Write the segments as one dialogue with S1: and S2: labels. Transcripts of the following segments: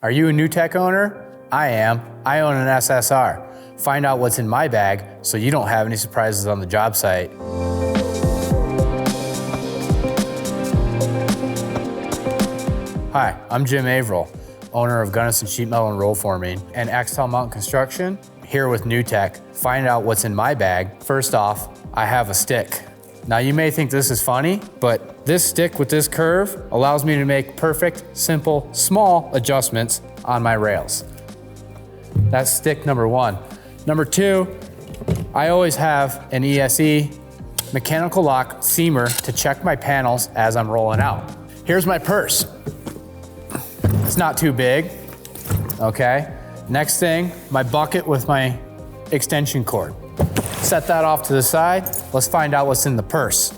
S1: Are you a new tech owner? I am. I own an SSR. Find out what's in my bag so you don't have any surprises on the job site. Hi, I'm Jim Averill, owner of Gunnison Sheet Metal and Roll Forming and Axtell Mountain Construction, here with New Tech. Find out what's in my bag. First off, I have a stick. Now you may think this is funny, but this stick with this curve allows me to make perfect, simple, small adjustments on my rails. That's stick number one. Number two, I always have an ESE mechanical lock seamer to check my panels as I'm rolling out. Here's my purse. It's not too big, okay? Next thing, my bucket with my extension cord. Set that off to the side. Let's find out what's in the purse.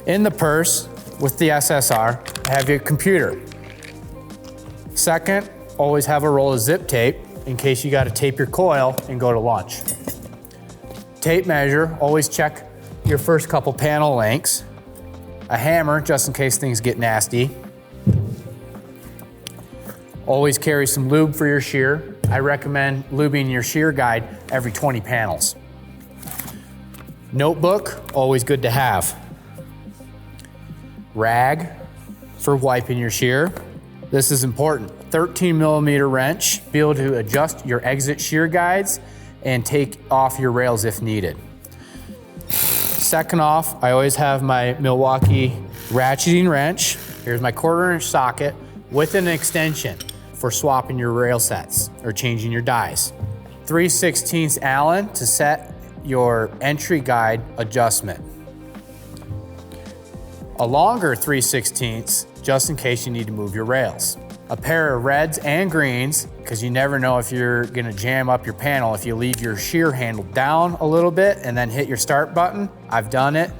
S1: In the purse with the SSR, have your computer. Second, always have a roll of zip tape in case you got to tape your coil and go to lunch. Tape measure, always check your first couple panel lengths. A hammer, just in case things get nasty. Always carry some lube for your shear. I recommend lubing your shear guide every 20 panels. Notebook, always good to have. Rag for wiping your shear. This is important. 13mm wrench, be able to adjust your exit shear guides and take off your rails if needed. Second off, I always have my Milwaukee ratcheting wrench. Here's my 1/4" socket with an extension for swapping your rail sets or changing your dies. 3/16 Allen to set your entry guide adjustment. A longer 3/16 just in case you need to move your rails. A pair of reds and greens, because you never know if you're gonna jam up your panel if you leave your shear handle down a little bit and then hit your start button. I've done it.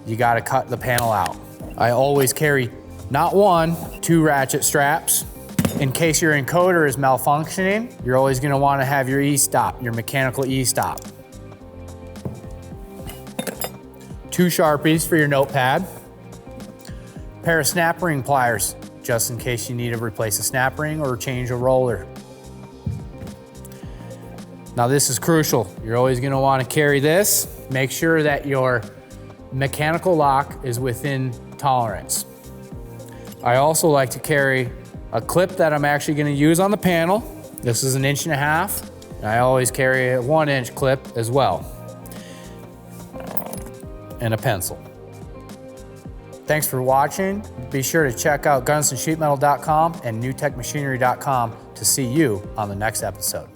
S1: You gotta cut the panel out. I always carry not one, 2 ratchet straps. In case your encoder is malfunctioning, you're always gonna wanna have your E-stop, your mechanical E-stop. 2 Sharpies for your notepad. Pair of snap ring pliers, just in case you need to replace a snap ring or change a roller. Now this is crucial. You're always gonna wanna carry this. Make sure that your mechanical lock is within tolerance. I also like to carry a clip that I'm actually gonna use on the panel. This is 1.5 inches. I always carry a 1-inch clip as well. And a pencil. Thanks for watching. Be sure to check out GunnisonSheetMetal.com and NewTechMachinery.com to see you on the next episode.